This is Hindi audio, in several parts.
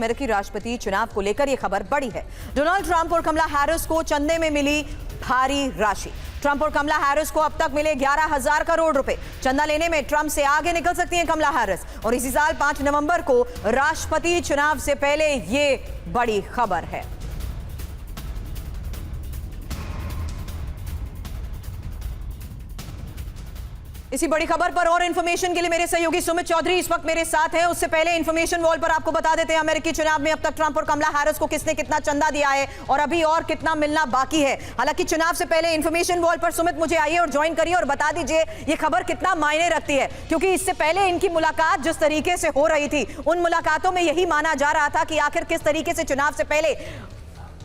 अमेरिकी राष्ट्रपति चुनाव को लेकर यह खबर बड़ी है। डोनाल्ड ट्रंप और कमला हैरिस को चंदे में मिली भारी राशि। ट्रंप और कमला हैरिस को अब तक मिले 11,000 करोड़ रुपए। चंदा लेने में ट्रंप से आगे निकल सकती हैं कमला हैरिस। और इसी साल 5 नवंबर को राष्ट्रपति चुनाव से पहले ये बड़ी खबर है। इसी बड़ी खबर पर और इंफॉर्मेशन के लिए मेरे सहयोगी सुमित चौधरी इस वक्त मेरे साथ हैं। उससे पहले इंफॉर्मेशन वॉल पर आपको बता देते हैं अमेरिकी चुनाव में अब तक ट्रंप और कमला हैरिस को किसने कितना चंदा दिया है और अभी और कितना मिलना बाकी है। हालांकि चुनाव से पहले इंफॉर्मेशन वॉल पर सुमित मुझे आइए और ज्वाइन करिए और बता दीजिए ये खबर कितना मायने रखती है, क्योंकि इससे पहले इनकी मुलाकात जिस तरीके से हो रही थी उन मुलाकातों में यही माना जा रहा था कि आखिर किस तरीके से चुनाव से पहले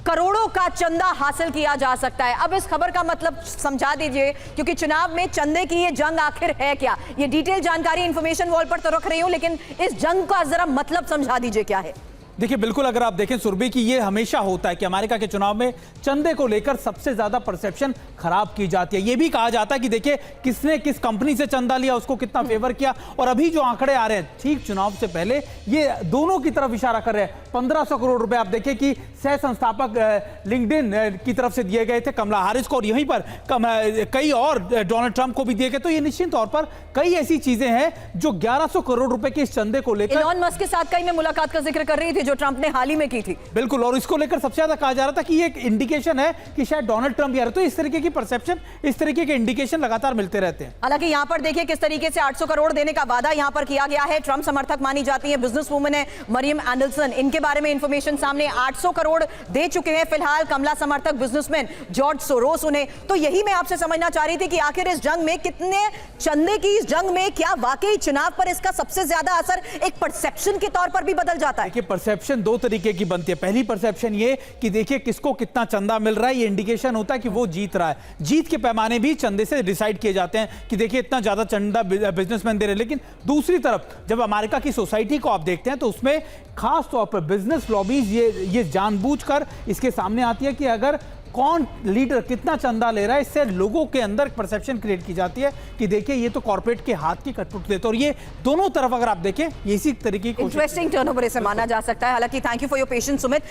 करोड़ों का चंदा हासिल किया जा सकता है। अब इस खबर का मतलब समझा दीजिए, क्योंकि चुनाव में चंदे की ये जंग आखिर है क्या। ये डिटेल जानकारी इंफॉर्मेशन वॉल पर तो रख रही हूं, लेकिन इस जंग का जरा मतलब समझा दीजिए क्या है। देखिए बिल्कुल, अगर आप देखें सुरभि की ये हमेशा होता है कि अमेरिका के चुनाव में चंदे को लेकर सबसे ज्यादा परसेप्शन खराब की जाती है। ये भी कहा जाता है कि देखिए किसने किस कंपनी से चंदा लिया, उसको कितना फेवर किया। और अभी जो आंकड़े आ रहे हैं ठीक चुनाव से पहले, ये दोनों की तरफ इशारा कर रहे हैं। 1500 करोड़ रुपए आप देखिए कि सह संस्थापक लिंक्डइन की तरफ से दिए गए थे कमला हैरिस को, और यहीं पर कई और डोनाल्ड ट्रंप को भी दिए गए। तो ये निश्चित तौर पर कई ऐसी चीजें हैं जो 1100 करोड़ रुपए के इस चंदे को लेकर इलॉन मस्क के साथ कई में मुलाकात का जिक्र कर रही थी जो ट्रंप ने हाल ही में की थी। बिल्कुल, और इसको लेकर सबसे ज्यादा कहा जा रहा था कि ये एक इंडिकेशन है कि शायद डोनाल्ड ट्रंप यार। तो इस तरीके की परसेप्शन, इस तरीके के इंडिकेशन लगातार मिलते रहते हैं। हालांकि यहां पर देखिए किस तरीके से 800 करोड़ देने का वादा यहां पर किया गया है। ट्रंप समर्थक मानी जाती है बिजनेस वुमन है मरियम एंडरसन, इनके बारे में इंफॉर्मेशन सामने 800 करोड़ दे चुके हैं फिलहाल कमला समर्थक बिजनेसमैन जॉर्ज सोरोस उन्हें। तो यही मैं आपसे समझना चाह रही थी कि आखिर इस जंग में कितने चंदे की इस जंग में क्या वाकई चुनाव पर इसका सबसे ज्यादा असर एक परसेप्शन के तौर पर भी बदल जाता है। देखिए परसेप्शन दो तरीके की बनती है। पहली परसेप्शन ये कि देखिए किसको कितना चंदा मिल रहा है, ये इंडिकेशन होता है कि वो जीत रहा है। जीत के पैमाने भी चंदे से डिसाइड किए जाते हैं कि देखिए इतना ज्यादा चंदा बिजनेसमैन दे रहे हैं। लेकिन दूसरी तरफ जब अमेरिका की सोसाइटी को आप देखते हैं तो उसमें खास तौर पर बिजनेस लॉबीज ये जानबूझकर इसके सामने आती है कि अगर कौन लीडर कितना चंदा ले रहा है, इससे लोगों के अंदर परसेप्शन क्रिएट की जाती है कि देखिए ये तो कॉर्पोरेट के हाथ की कटपुतली है। और ये दोनों तरफ अगर आप देखें इसी तरीके की इंटरेस्टिंग टर्नओवर इसे माना जा सकता है। हालांकि thank you for your patience Sumit.